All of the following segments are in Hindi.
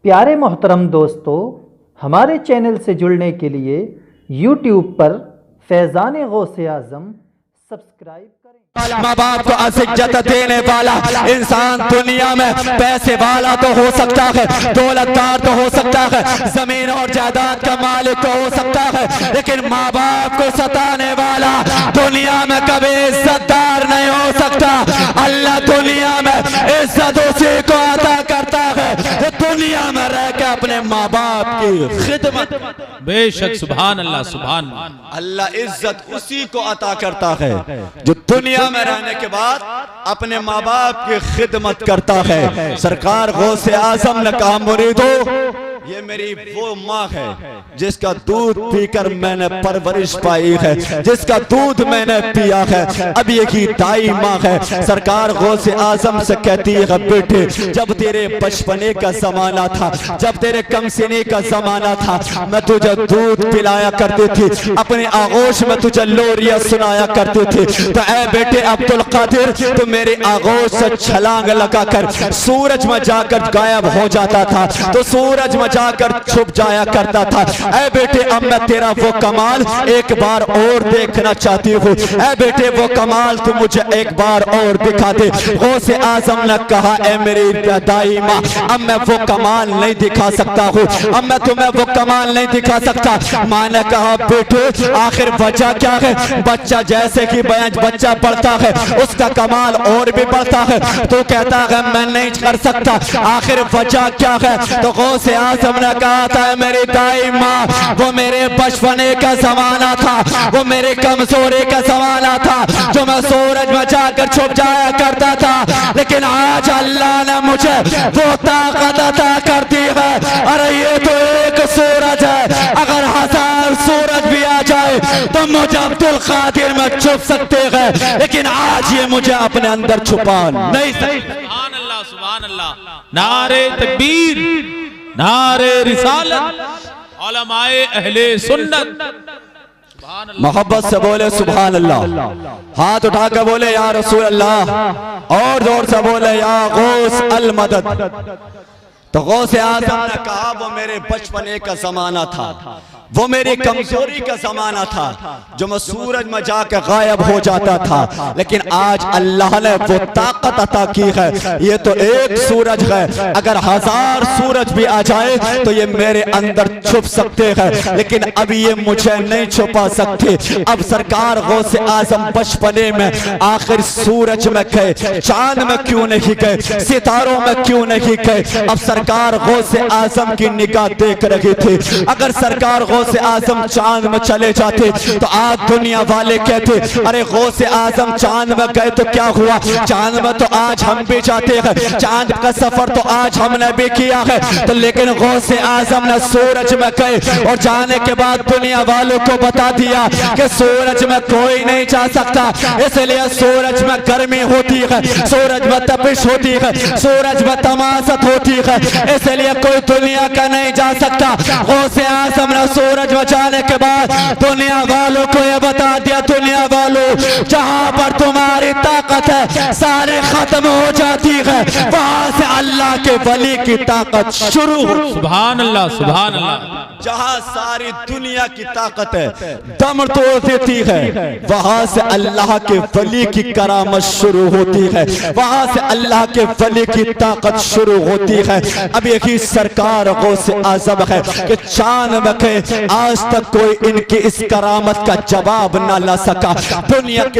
प्यारे मोहतरम दोस्तों, हमारे चैनल से जुड़ने के लिए यूट्यूब पर फैज़ान गौसे आज़म सब्सक्राइब करें। माँ बाप को इज्जत देने वाला इंसान दुनिया में पैसे वाला तो हो सकता है, दौलतदार तो हो सकता है, जमीन और जायदाद का मालिक तो हो सकता है, लेकिन माँ बाप को सताने वाला दुनिया में कभी इज्जतदार नहीं हो सकता। अल्लाह दुनिया में इज्जत उसी को अता करता है जो दुनिया में रह के अपने माँ बाप की खिदमत। बेशक सुभान अल्लाह, सुभान अल्लाह इज्जत उसी को अता करता है जो दुनिया में रहने के बाद अपने माँ बाप की खिदमत करता है। सरकार गौसे आजम ने कहा, मुरीदो ये मेरी वो माँ है जिसका दूध पीकर मैंने परवरिश पाई है, जिसका दूध मैंने पिया है, अब यही दाई माँ है। सरकार गौसे आजम से कहती है, बेटे जब तेरे बचपने का जमाना था, जब तेरे कमसिनी का जमाना था, मैं तुझे दूध पिलाया करती थी, अपने आगोश में तुझे लोरिया सुनाया करती थी, तो ऐ बेटे अब्दुल कादिर तो मेरे आगोश से छलांग लगाकर सूरज में जाकर गायब हो जाता था, तो सूरज में जाकर छुप जाया करता था। ऐ बेटे अब मैं तेरा वो कमाल एक बार और देखना चाहती हूँ, ऐ बेटे वो कमाल तू मुझे एक बार और दिखा दे। गौसे आजम ने कहा, ऐ मेरी दाई माँ अब मैं वो कमाल नहीं दिखा सकता हूँ, अब मैं तुम्हें वो कमाल नहीं दिखा सकता। माँ ने कहा, बेटे आखिर वजह क्या है? बच्चा जैसे कि बच्चा बढ़ता है उसका कमाल और भी बढ़ता है, तो कहता है मैं नहीं कर सकता, आखिर वजह क्या है? तो गौसे आजम ने कहा था, मेरी दाई माँ वो मेरे बचपने का जमाना था, वो मेरे कमजोरी का जमाना था, जो मैं सूरज में जाकर छुप जाया करता था, लेकिन आज अल्लाह ने मुझे वो ताकत अता कर दी है। अरे ये तो एक सूरज है, अगर 1000 सूरज भी आ जाए तो मुझे अब्दुल कादिर में छुप सकते हैं, लेकिन आज ये मुझे अपने अंदर छुपा नहीं सकते। सुभान अल्लाह, सुभान अल्लाह। नारे तकबीर, नारे रिसालत, उलमाए अहले सुन्नत। मोहब्बत से बोले सुभान अल्लाह, हाथ उठा कर बोले या रसूल अल्लाह, और जोर से बोले या गौस अल मदद। तो गौसे आजम ने कहा, वो मेरे बचपने का जमाना था, वो मेरी कमजोरी का जमाना था, जो मैं सूरज में जाकर गायब हो जाता था, लेकिन आज अल्लाह ने वो ताकत अता की है। ये तो एक सूरज है, अगर 1000 सूरज भी आ जाए तो ये मेरे अंदर छुप सकते हैं, लेकिन अब ये मुझे नहीं छुपा सकते। अब सरकार गौसे आजम बचपने में आखिर सूरज में गए, चांद में क्यों नहीं गए, सितारों में क्यों नहीं गए? अब सरकार गौसे आजम की निगाह देख रही थी। अगर सरकार गौसे आजम चांद में चले जाते तो आज दुनिया वाले कहते, अरे गौसे आजम चांद में गए तो क्या हुआ, चांद में तो आज हम भी जाते हैं, चांद का सफर तो आज हमने भी किया है, तो लेकिन गौसे आजम ने सूरज में गए और जाने के बाद दुनिया वालों को बता दिया कि सूरज में कोई नहीं जा सकता, इसलिए सूरज में गर्मी होती है, सूरज में तपिश होती है, सूरज में तमाशत होती है, इसलिए कोई दुनिया का नहीं जा सकता। गौसे आजम ने सूरज में जाने के बाद दुनिया वालों को यह बता दिया, दुनिया वालों जहां पर तुम्हारी ताकत है सारे खत्म हो जाती है, वहां से अल्लाह के वली की ताकत शुरू हो। सुभान अल्लाह, सुभान अल्लाह। जहां सारी दुनिया की ताकत है दम तोड़ देती है, वहां से अल्लाह के वली की करामत शुरू होती है, वहां से अल्लाह के वली की ताकत शुरू होती है। अब यही सरकार गौसे आजम है कि चांद में गए, आज तक कोई इनकी इस करामत का जवाब ना ला सका।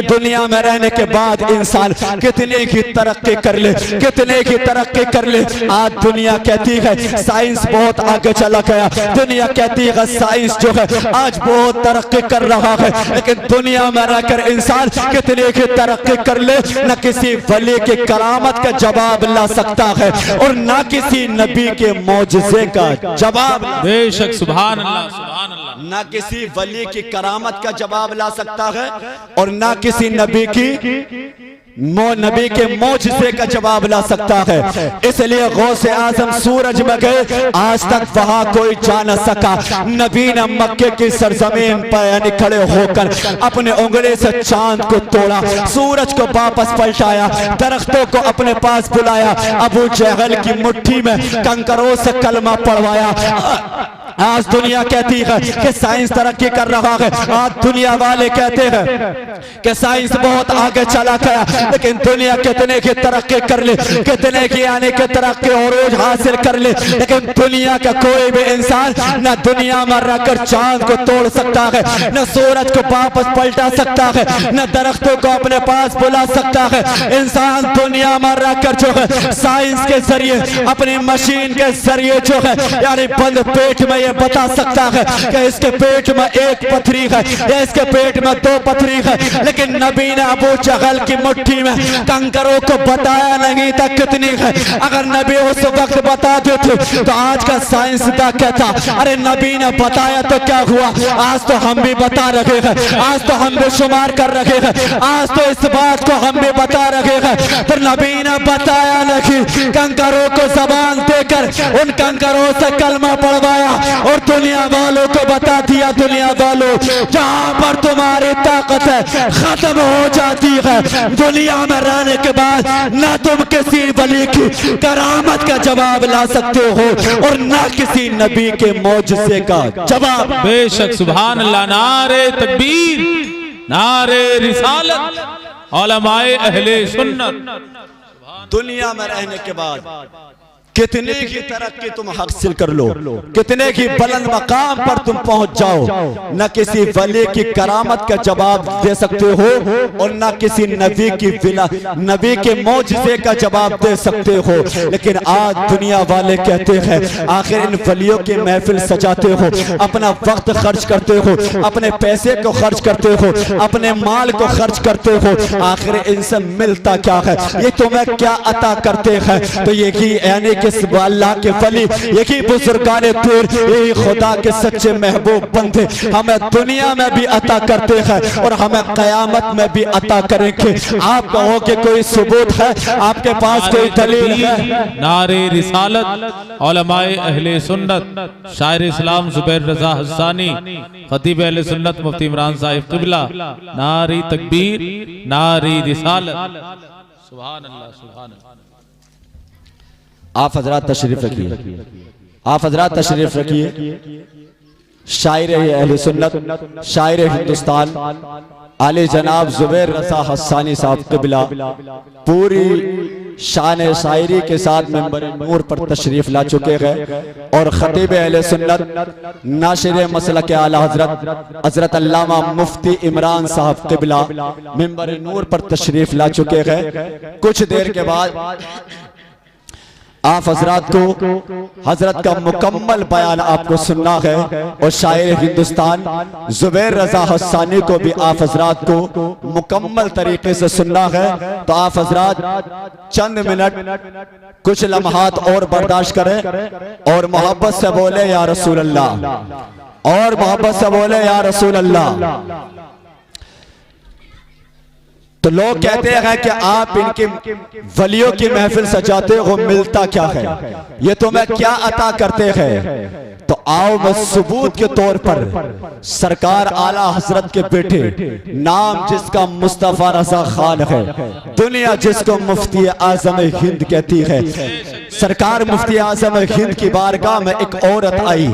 दुनिया में रहने के बाद इंसान कितने की तरक्की कर ले, कितने की तरक्की कर ले, आज दुनिया कहती है साइंस बहुत आगे चला गया, दुनिया कहती है साइंस जो है आज बहुत तरक्की कर रहा है, लेकिन दुनिया में रहकर इंसान कितने की तरक्की कर ले, न किसी वली के करामत का जवाब ला सकता है और न किसी नबी के मौजज़े का जवाब। बेशक सुभान अल्लाह, सुभान अल्लाह। न किसी वली की करामत का जवाब ला सकता है और न किसी नबी की नबी के मौजज़े का जवाब ला सकता है। इसलिए गौसे आजम सूरज में गए, आज तक वहां कोई जा न सका। नबी ने मक्के की सरजमीन पर यानी खड़े होकर अपने उंगली से चांद को तोड़ा, सूरज को वापस पलटाया, दरख्तों को अपने पास बुलाया, अबू जहल की मुट्ठी में कंकरों से कलमा पढ़वाया। आज दुनिया कहती है कि साइंस तरक्की कर रहा है, आज दुनिया वाले कहते हैं कि साइंस बहुत आगे चला गया, लेकिन दुनिया कितने की तरक्की कर ले, कितने की यानी कि तरक्की और रोज हासिल कर ले, लेकिन दुनिया का कोई भी इंसान न दुनिया में रहकर चांद को तोड़ सकता है, न सूरज को वापस पलटा सकता है, न दरख्तों को अपने पास बुला सकता है। इंसान दुनिया में रहकर जो है साइंस के जरिए, अपनी मशीन के जरिए जो है यानी बंद पेट में ये बता सकता है कि इसके पेट में एक पथरी है या इसके पेट में दो पथरी है, लेकिन नबी ने अबू जहल की मुट्ठी में कंकरों को बताया नहीं था कितनी है। अगर नबी उस वक्त बता देते तो आज का साइंसदान कहता अरे नबी ने बताया तो क्या हुआ, आज तो हम भी बता रहे हैं, आज तो हम भी शुमार कर रहे हैं, आज तो इस बात को हम भी बता रहे हैं। तो नबी ने बताया नहीं, कंकरों को जबान देकर उन कंकरों से कलमा पढ़वाया और दुनिया वालों को बता दिया, दुनिया वालों जहां पर तुम्हारी ताकत है खत्म हो जाती है, दुनिया में रहने के बाद ना तुम किसी वली की करामत का जवाब ला सकते हो और ना किसी नबी के मौजज़े का जवाब। बेशक सुभान अल्लाह, नारे तकबीर, नारे रिसालत, उलमाए अहले सुन्नत। दुनिया में रहने के बाद कितने की तरक्की तुम हासिल कर लो, कितने की बुलंद मकाम पर तुम पहुंच जाओ, न किसी वली की करामत का जवाब दे सकते हो और न किसी नबी की विला नबी के मौजज़े का जवाब दे सकते हो। लेकिन आज दुनिया वाले कहते हैं आखिर इन वलियों की महफिल सजाते हो, अपना वक्त खर्च करते हो, अपने पैसे को खर्च करते हो, अपने माल को खर्च करते हो, आखिर इनसे मिलता क्या है, ये तुम्हें क्या अता करते हैं? तो यही यानी अल्लाह के वली, यही बुजुर्गाने पीर, यही खुदा के सच्चे महबूब बंदे हमें दुनिया में भी अता करते हैं और हमें कयामत में भी अता करेंगे। आप कहोगे कोई सबूत है, आपके पास कोई दलील है? नारे रिसालत, उलमाए अहले सुन्नत, शायर इस्लाम जुबैर रजा हस्सानी, खतीब अहले सुन्नत मुफ्ती इमरान साहिब क़िबला, नारी तकबीर, नारी रिसालत। सुभान अल्लाह, सुभान अल्लाह। आप हजरात तशरीफ रखिए, आप हजरात तशरीफ रखिए। शायर अहले सुन्नत, शायर हिंदुस्तान आले जनाब जुबैर रज़ा हस्सानी साहब क़िबला पूरी शान शायरी के साथ मेंबर नूर पर तशरीफ ला चुके हैं और खतीब अहले सुन्नत नाशिर मसलक आला हजरत अल्लामा मुफ्ती इमरान साहब क़िबला मेंबर नूर पर तशरीफ ला चुके हैं। कुछ देर के बाद आप हजरात को हजरत का मुकम्मल बयान आपको सुनना है और शायर हिंदुस्तान जुबैर रज़ा हस्सानी को भी आप हजरात को मुकम्मल तरीके से सुनना है। तो आप हजरात चंद मिनट कुछ लम्हात और बर्दाश्त करें और मोहब्बत से बोले या रसूल अल्लाह, और मोहब्बत से बोले या रसूल अल्लाह। तो लोग कहते हैं कि आप इनकी वलियों की महफिल सजाते हो, मिलता क्या है, ये तुम्हें क्या अता करते हैं? तो आओ मैं सबूत के तौर पर सरकार आला हजरत के बेटे, नाम जिसका मुस्तफा रजा खान है, दुनिया जिसको मुफ्ती आजम हिंद कहती है, सरकार मुफ्ती आजम हिंद की बारगाह में एक औरत आई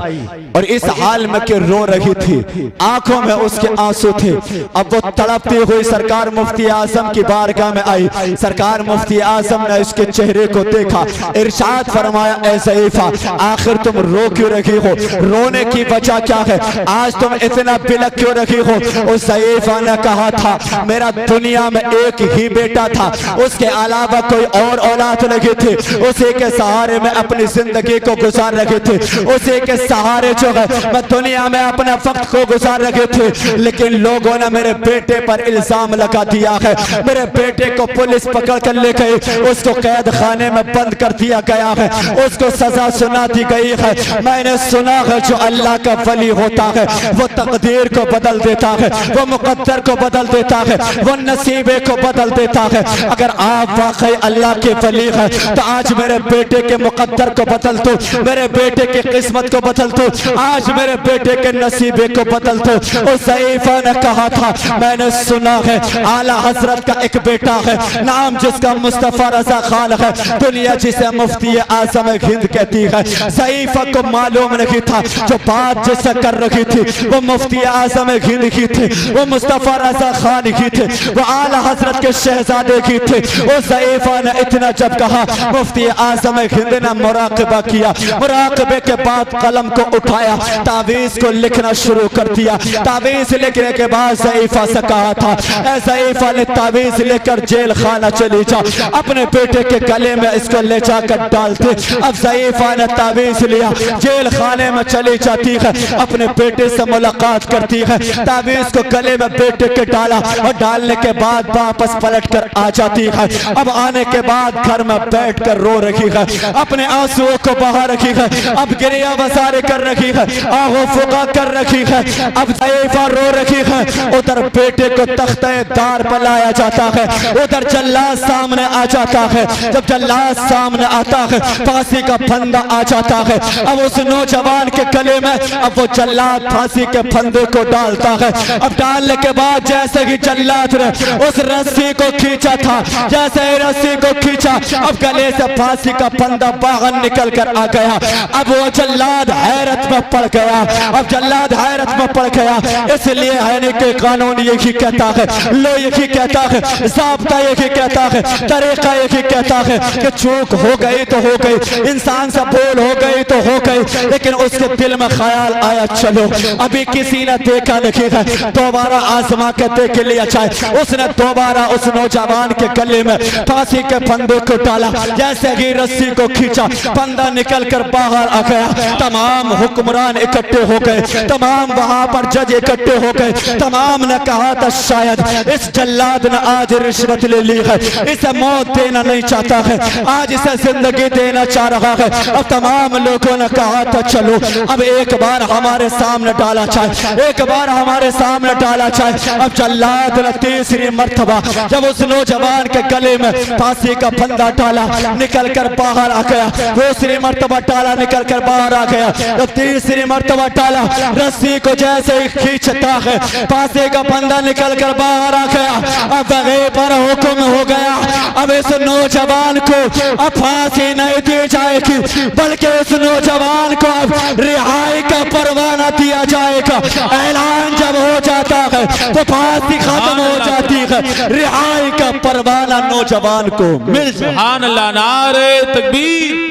और इस हाल में के रो रही थी, आंखों में उसके आंसू थे। अब वो तड़पती हुई सरकार मुफ्ती आजम की बारगाह में आई। सरकार मुफ्ती आजम ने उसके चेहरे को देखा, इरशाद फरमाया ए ज़ईफा, आखिर तुम रो क्यों रही हो, रोने की वजह क्या है, आज तुम इतना बिलक क्यों रही हो? उस ज़ईफा ने कहा था मेरा दुनिया में एक ही बेटा था, उसके अलावा कोई और औलाद नहीं थी, उसी के सहारे में अपनी जिंदगी को गुजार रहे थे, उसी के सहारे जो है मैं दुनिया में अपने वक्त को गुजार रहे थे। लेकिन लोगों ने मेरे बेटे पर इल्जाम लगा दिया है, मेरे बेटे को पुलिस पकड़ कर ले गई, उसको कैद खाने में बंद कर दिया गया है, उसको सजा सुना दी गई है। मैंने सुना सुना है जो अल्लाह का वली होता है वो तकदीर को बदल देता है, वो मुकद्दर को बदल देता है, वो नसीबे को बदल देता है। अगर आप वाकई अल्लाह के वली है तो आज मेरे बेटे के मुकद्दर को बदल दो, मेरे बेटे की किस्मत को बदल दो, आज मेरे बेटे के नसीबे को बदल दो। उस ज़ईफ़ा ने कहा था, मैंने सुना है आला हजरत का एक बेटा है, नाम जिसका मुस्तफ़ा रज़ा खान है, दुनिया जिसे मुफ्ती आज़म हिंद कहती है। ज़ईफ़ा को मालूम नहीं था जो बात जिससे कर रही थी वो मुफ्ती आज़म हिंद की थी, वो मुस्तफ़ा रज़ा खान की थी, वो आला हजरत के शहजादे की थी। उस ज़ईफ़ा ने इतना जब कहा, मुफ्ती आज़म हिंद ने मुराक़बा किया, मुराक़बे के बाद कलम को उठाया, तावीज़ को लिखना शुरू कर दिया। तावीज़ लिखने के बाद ज़ईफ़ा से कहा था, ऐ ज़ईफ़ा ने तावीज़ लेकर जेल खाना चली जा, अपने बेटे के गले में इसको ले जाकर डालते। अब ज़ईफ़ा ने तावीज़ लिया, जेल खाने में चली जाती है, अपने बेटे से मुलाकात करती है, तावीज़ को गले में बेटे के डाला और डालने के बाद वापस पलट कर आ जाती है। अब आने के बाद घर में बैठ कर रो रही है, अपने आंसुओं को बहा रही है, अब गिरिया बसारे कर रही है, आहो फुका कर रही है। अब ज़ईफ़ा रो रही है, उधर बेटे को तख्ते दार पर लाया जाता है, उधर जल्लाद सामने आ जाता है। जब जल्लाद सामने आता है, फांसी का फंदा आ जाता है। अब उस नौजवान के गले में अब वो जल्लाद फांसी के फंदे को डालता है। अब डालने के बाद जैसे ही जल्लाद ने उस रस्सी को खींचा था, जैसे ही रस्सी को खींचा, अब गले से फांसी का फंदा बाहर निकल कर आ गया। अब वो जल्लाद हैरत में पड़ गया, अब जल्लाद हैरत में पड़ गया। इसलिए है कि कानून यही कहता है, लो यही कहता है, ज़ाब्ता यही कहता है, तरीका यही कहता है कि चूक हो गई तो हो गई, इंसान से भूल हो गई तो हो गई, लेकिन उसके दिल में ख्याल आया चलो अभी किसी ने देखा नहीं है, दोबारा आजमा के देख लिया जाए। उसने दोबारा उस नौजवान के गले में फांसी के फंदे को डाला, जैसे ही रस्सी को खींचा, फंदा निकल कर बाहर आ गया। तमाम हुक्मरान इकट्ठे हो गए, तमाम वहां पर जज इकट्ठे हो गए। तमाम ने कहा था शायद इस जल्लाद ने आज रिश्वत ले ली है, इसे मौत देना नहीं चाहता है, आज इसे जिंदगी देना चाह रहा है। अब तमाम लोगों ने कहा था चलो अब एक बार हमारे सामने डाला जाए, एक बार हमारे सामने डाला जाए। अब जल्लाद ने तीसरी मर्तबा जब उस नौजवान के गले में फांसी का फंदा डाला, निकल कर बाहर आ गया। दूसरी मर्तबा डाला, निकल कर बाहर आ गया। जब तीसरी मर्तबा डाला, रस्सी को जैसे ही खींचता है, फांसी का फंदा निकल कर बाहर आ गया। अब बगैर पर हुक्म हो गया, अब इस नौजवान को अब फांसी नहीं दी जाएगी, बल्कि इस नौजवान को अब रिहाई का परवाना दिया जाएगा। ऐलान जब हो जाता है तो फांसी खत्म हो जाती है, रिहाई का परवाना नौजवान को मिल जाए। सुभान अल्लाह, नारे तकबीर।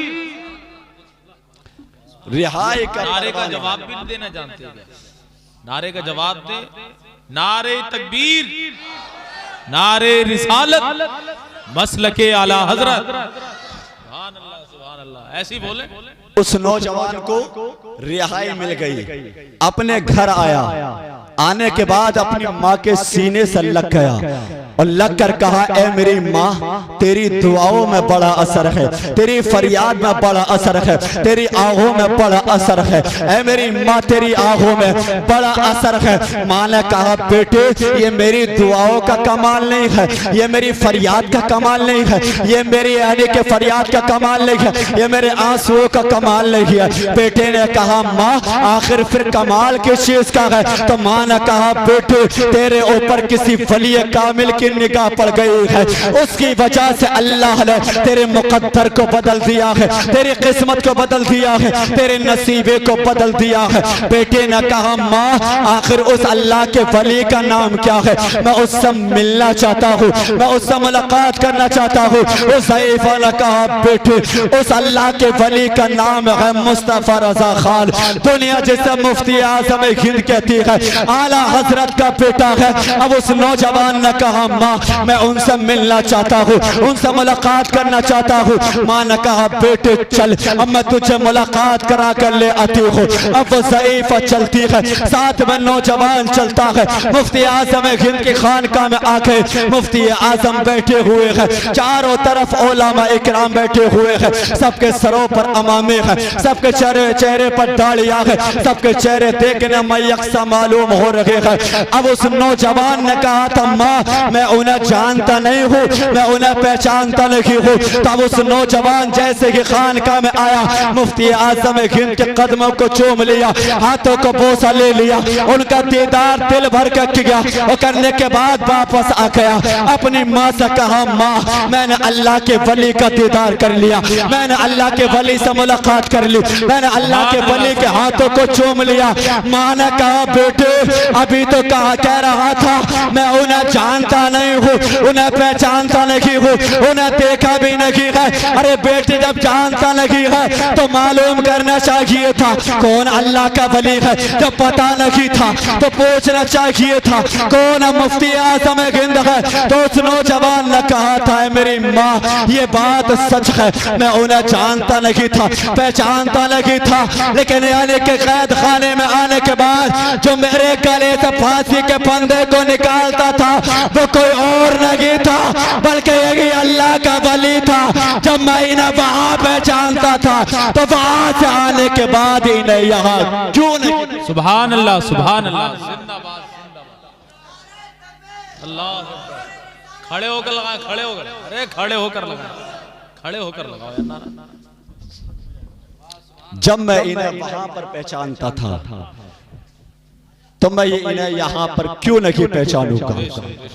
रिहाई का नारे का जवाब भी देना जानते हैं, नारे का जवाब दे, नारे तकबीर, नारे रिसालत, मसलके आला हजरत। सुभान अल्लाह, सुभान अल्लाह। ऐसी बोले उस नौजवान को रिहाई मिल गई, अपने घर आया, आने के बाद अपनी माँ के सीने से लग गया और लग कर कहा, ए मेरी माँ, तेरी दुआओं में बड़ा असर है, तेरी फरियाद में बड़ा असर है, तेरी आहों में बड़ा असर है। ए मेरी माँ, तेरी आहों में बड़ा असर है। माँ ने कहा, बेटे ये मेरी दुआओं का कमाल नहीं है, ये मेरी फरियाद का कमाल नहीं है, ये मेरी यानी के फरियाद का कमाल नहीं है, ये मेरे आंसुओं का कमाल नहीं है। बेटे ने कहा, माँ आखिर फिर कमाल किस चीज का है? तो माँ ने कहा, बेटे तेरे ऊपर किसी वली कामिल की निगाह पड़ गई है, उसकी वजह से अल्लाह ने तेरे मुकद्दर को बदल दिया है, तेरी किस्मत को बदल दिया है, तेरे नसीबे को बदल दिया है। बेटे ने कहा, माँ आखिर उस अल्लाह के वली का नाम क्या है? मैं उससे मिलना चाहता हूँ, मैं उससे मुलाकात करना चाहता हूँ। उस ज़ईफ़ा ने कहा, बेटे उस अल्लाह के वली का नाम है मुस्तफ़ा रज़ा खान, दुनिया जिसे मुफ्ती आज़म हिंद कहती है, आला हजरत का बेटा है। अब उस नौजवान ने कहा, माँ मैं उनसे मिलना चाहता हूँ, उनसे मुलाकात करना चाहता हूँ। माँ ने कहा बेटे चल, अब मैं तुझे मुलाकात करा कर ले आती हूँ। अब वो ज़ईफ़ा चलती है, साथ में नौजवान चलता है। मुफ्ती आज़म हिंद की खानकाह में आके मुफ्ती आज़म बैठे हुए हैं, चारों तरफ उलमा इकराम बैठे हुए हैं, सबके सरों पर अमामे हैं, सबके चेहरे पर दाढ़ियाँ हैं, सबके चेहरे देखने में यकसा मालूम हो रहे हैं। अब उस नौजवान ने कहा था माँ मैं उन्हें जानता नहीं हूँ, मैं उन्हें पहचानता नहीं हूँ। तब उस नौजवान जैसे ही खानकाह में आया, मुफ्ती आज़म हिंद के कदमों को चूम लिया, हाथों को बोसा ले लिया, उनका दीदार दिल भर कर किया और करने के बाद वापस आ गया। अपनी माँ से कहा माँ मैंने अल्लाह के वली का दीदार कर लिया, मैंने अल्लाह के वली से मुलाकात कर ली, मैंने अल्लाह के वली के हाथों को चूम लिया। माँ ने कहा बेटे अभी तो कहा कह रहा था मैं उन्हें जानता नहीं हूँ, उन्हें पहचानता नहीं हूँ, उन्हें देखा भी नहीं है। अरे बेटे जब जानता नहीं है तो मालूम करना चाहिए था कौन अल्लाह का वली है। जब पता नहीं था तो पूछना चाहिए था कौन मुफ्ती आज़म हिंद है। तो उस नौजवान ने कहा था मेरी माँ ये बात सच है, मैं उन्हें जानता नहीं था, पहचानता नहीं था, लेकिन यानी कि कैद खाने में आने के बाद जो मेरे गले से फांसी के फंदे को निकालता था वो कोई और नहीं था बल्कि यही अल्लाह का वली था। जब मैं इन्हें वहां पहचानता था तो वहां से आने के बाद ही नहीं यहाँ क्यों नहीं। सुभान अल्लाह, सुभान अल्लाह, जिंदाबाद, अल्लाह। खड़े होकर लगाए, खड़े होकर, अरे खड़े होकर लगाए, खड़े होकर लगाओ यार नारा। जब मैं इन्हें वहां पर पहचानता था तो मैं इन्हें यहाँ पर क्यों नहीं पहचानूंगा।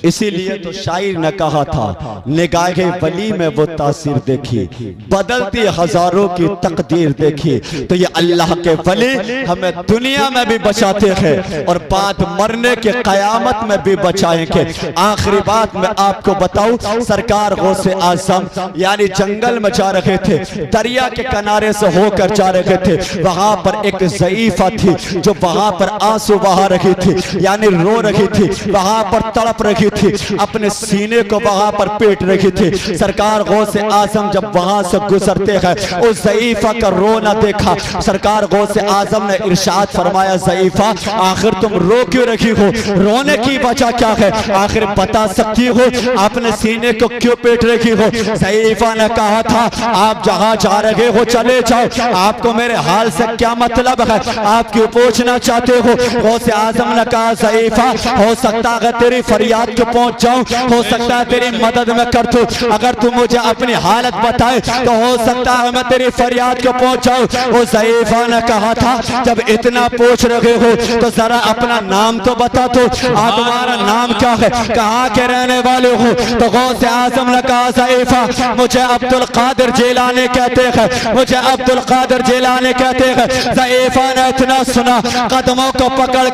इसीलिए तो शायर ने कहा था निगाहे वली में वो तासीर देखी, बदलती हजारों की तकदीर देखी। तो ये अल्लाह के वली हमें दुनिया में भी बचाते हैं और बाद मरने के कयामत में भी बचाएंगे। आखिरी बात मैं आपको बताऊं, सरकार गौसे आज़म यानी जंगल में जा रहे थे, दरिया के किनारे से होकर जा रहे थे। वहां पर एक ज़ईफ़ा थी जो वहां पर आंसू बहा रही थी, यानी रो रही थी, वहां पर तड़प रही थी, अपने सीने को वहां पर पेट रही थी। सरकार गौसे आज़म जब वहां से गुजरते हैं उस ज़ईफ़ा का रोना देखा। सरकार गौसे आज़म ने इरशाद फरमाया ज़ईफ़ा आखिर तुम रो क्यों रही हो, रोने की वजह क्या है, आखिर बता सकती हो, अपने सीने को क्यों पेट रही हो। ज़ईफ़ा ने कहा था आप जहां जा रहे हो चले जाओ, आपको मेरे हाल से क्या मतलब है, आप क्यों पूछना चाहते हो। गौसे आज़म ने कहा ज़ईफ़ा हो सकता है तेरी फरियाद को पहुंच जाऊं, हो सकता है तेरी मदद में कर दूं, अगर तू मुझे अपनी हालत बताए तो हो सकता है मैं तेरी फरियाद को पहुंच जाऊं। वो ज़ईफ़ा ने कहा था जब इतना पूछ रहे हो तो जरा अपना नाम तो बता दो, तुम्हारा नाम क्या है, कहाँ के रहने वाले हो। तो गौसे आज़म ने कहा ज़ईफ़ा मुझे अब्दुल कादिर जिलानी कहते हैं, मुझे अब्दुल कादिर जिलानी कहते हैं। ज़ईफ़ा ने इतना सुना कदमों को पकड़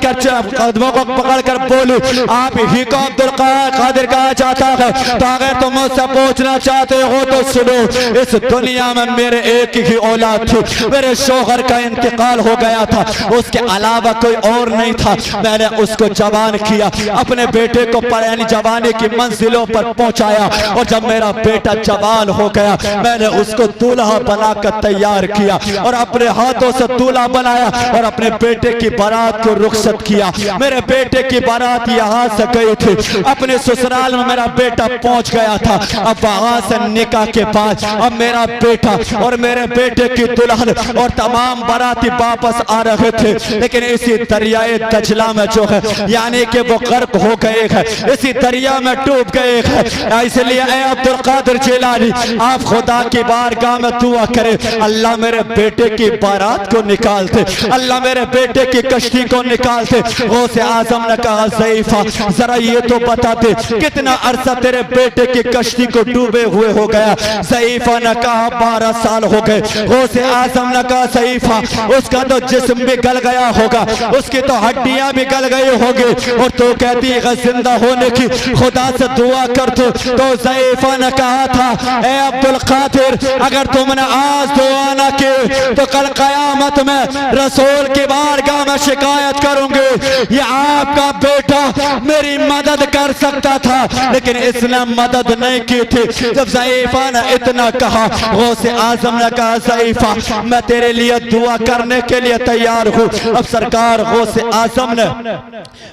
कर बोली आप ही को अब्दुल कादिर कहा जाता है। तो अगर तुम मुझसे पूछना चाहते हो तो सुनो, इस दुनिया में मेरे एक ही औलाद थी, मेरे शौहर का इंतकाल हो गया था, उसके अलावा कोई और नहीं था। मैंने उसको जवान किया, अपने बेटे को यानी जवानी की मंजिलों पर पहुंचाया और जब मेरा बेटा जवान हो गया मैंने उसको दूल्हा बनाकर तैयार किया और अपने हाथों से दूल्हा बनाया और अपने बेटे की बारात को रुखसत किया। मेरे बेटे की बारात यहाँ से गई थी, अपने ससुराल में मेरा बेटा पहुंच गया था। अब वहां से निकाह के बाद अब मेरा बेटा और मेरे बेटे की दुल्हन और तमाम बाराती वापस आ रहे थे, लेकिन इसी दरियाए दजला में जो है यानी कि वो गर्क हो गए हैं, इसी दरिया में डूब गए हैं। इसलिए अब्दुल कादिर जिलानी आप खुदा की बारगाह में दुआ करें अल्लाह मेरे बेटे की बारात को निकालते, अल्लाह मेरे बेटे की कश्ती को निकालते। गौसे आज़म ने कहा ज़ईफ़ा जरा ये तो बता दे कितना अरसा तेरे बेटे की कश्ती को डूबे हुए हो गया। ज़ईफ़ा ने कहा 12 साल हो गए। गौसे आज़म ने कहा ज़ईफ़ा उसका तो जिस्म भी गल गया होगा, उसकी तो हड्डियां भी गल गई होगी और तो कहती है जिंदा होने की खुदा से दुआ कर दो। तो ज़ईफ़ा ने कहा था ए अब्दुल कादिर अगर तुमने आज दुआ न की तो कल कयामत में रसूल की बारगाह में शिकायत करूंगी। ये आपका बेटा मेरी मदद कर सकता था, लेकिन इसने मदद नहीं की थी। जब ज़ईफा ने इतना कहा, गौसे आजम ने कहा, ज़ईफा मैं तेरे लिए दुआ करने के लिए तैयार हूँ। अब सरकार गौसे आजम ने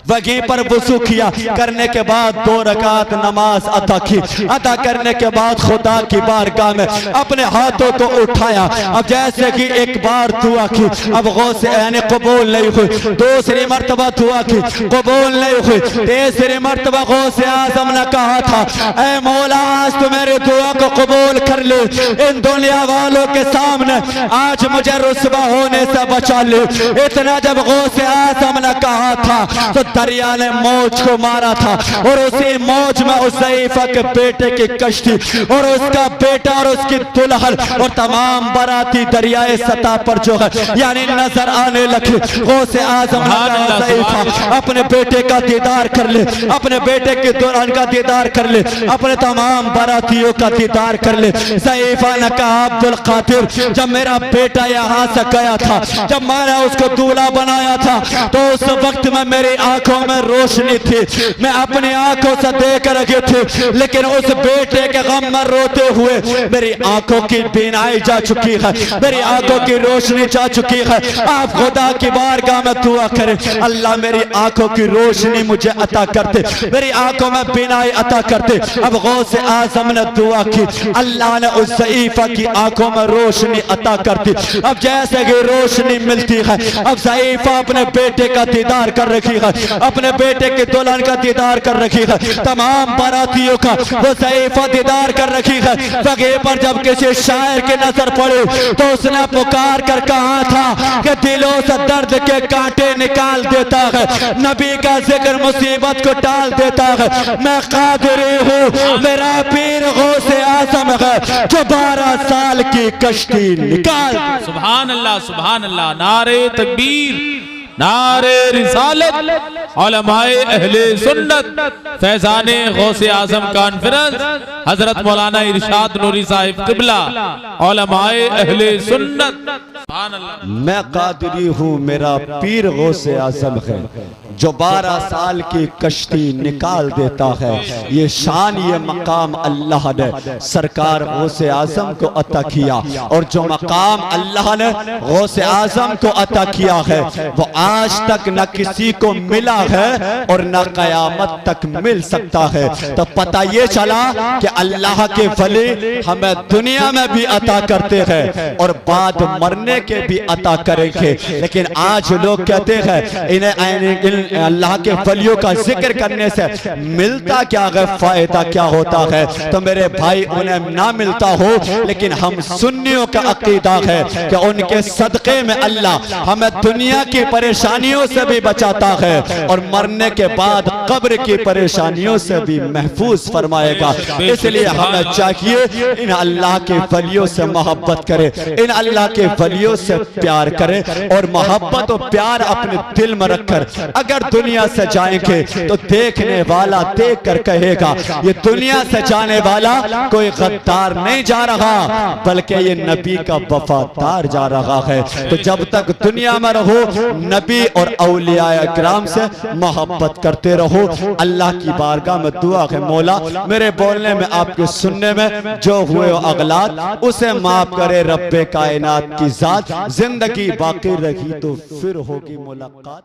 वहीं पर वुज़ू किया, करने के बाद 2 रकात नमाज अदा की। अदा करने के बाद खुदा की बारगाह में अपने हाथों को उठाया। अब जैसे कि एक बार दुआ की, अब गौसे यानी कबूल नहीं हुई, दूसरी मर्तबा दुआ की, कबूल नहीं हुई, तीसरी मर्तबा गौसे आजम ने कहा था, ऐ मौला आज तो मेरी दुआ को कबूल कर ले, इन दुनिया वालों के सामने आज मुझे रुस्वा होने से बचा ले। इतना जब गौसे आजम ने कहा था तो दरिया ने मौज को मारा था, और उसी मौज में उस ज़ईफा के बेटे की कश्ती और उसका बेटा और उसकी दुल्हन और तमाम बाराती दरियाए सतह पर जो है यानी नजर आने लगे। गौसे आजम ज़ईफा अपने बेटे का दीदार कर ले, अपने बेटे की दुल्हन का दीदार कर ले, अपने तमाम बारातियों का दीदार कर ले। ज़ईफा ने कहा, अब्दुल कादिर जब मेरा बेटा यहाँ से गया था, जब मैंने उसको दूल्हा बनाया था, तो उस वक्त में मेरी आंखों में रोशनी थी, मैं अपनी आंखों से देख रही थी, लेकिन उस बेटे के गम में रोते हुए मेरी आंखों की बीनाई जा चुकी है, मेरी आंखों की रोशनी जा चुकी है। आप खुदा की बारगाह में दुआ करें, अल्लाह मेरी आंखों की रोशनी मुझे अता करते, मेरी आंखों में बीनाई अता करते। अब गौसे आजम ने दुआ की, अल्लाह ने उस ज़ईफा की आंखों में रोशनी अता करती। अब जैसे कि रोशनी मिलती है, अब ज़ईफा अपने बेटे का दीदार कर रखी है, अपने बेटे के दुल्हन का दीदार कर रखी है, तमाम बारातियों का वो ज़ईफा दीदार कर रखी है। जगह पर जब किसी शायर की नजर पड़े तो उसने पुकार कर कहा था कि दिलों से दर्द के कांटे निकाल देता है, नबी का जिक्र मुसीबत को टाल देता है। मैं कादिरी हूँ, मेरा पीर गौसे आजम है जो 12 साल की कश्ती निकाल। सुभान अल्लाह, सुभान अल्लाह। नारे तकबीर, नारे रिसालत, उलमाए अहले सुन्नत, फैजाने गौसे आजम कॉन्फ्रेंस, हजरत मौलाना इरशाद नूरी साहिब किबला, उलमाए अहले सुन्नत। सुभान अल्लाह। मैं कादिरी हूँ, मेरा पीर गौसे आजम है जो 12 साल की कश्ती निकाल देता है। ये शान, ये मकाम अल्लाह ने सरकार गौसे आजम को अता किया, और जो मकाम अल्लाह ने गौसे आजम को अता किया है वो आज तक न किसी को मिला है और न कयामत तक मिल सकता है। तो पता ये चला कि अल्लाह के वली हमें दुनिया में भी अता करते हैं और बाद मरने के भी अता करेंगे। लेकिन आज लोग कहते हैं इन्हें अल्लाह के वलियों का जिक्र करने से मिलता क्या है, फायदा क्या होता है। तो मेरे भाई उन्हें ना मिलता हो, लेकिन हम सुन्नियों का अकीदा है कि उनके सदक़े में अल्लाह हमें दुनिया की परेशानियों से भी बचाता है और मरने के बाद कब्र की परेशानियों से भी महफूज फरमाएगा। इसलिए हमें चाहिए इन अल्लाह के वलियों से मोहब्बत करें, इन अल्लाह के वलियों से प्यार करें और मोहब्बत और प्यार अपने दिल में रखकर अगर दुनिया से जाएंगे तो देखने वाला देख कर कहेगा ये दुनिया से जाने वाला कोई गद्दार नहीं जा रहा, बल्कि ये नबी का वफादार जा रहा है। तो जब तक दुनिया में रहो नबी और औलिया किराम से मोहब्बत करते रहो। अल्लाह की बारगाह में दुआ है, मौला मेरे बोलने में आपके सुनने में जो हुए अगलात उसे माफ करे रब्बे कायनात की जात। जिंदगी बाकी रही तो फिर होगी मुलाकात।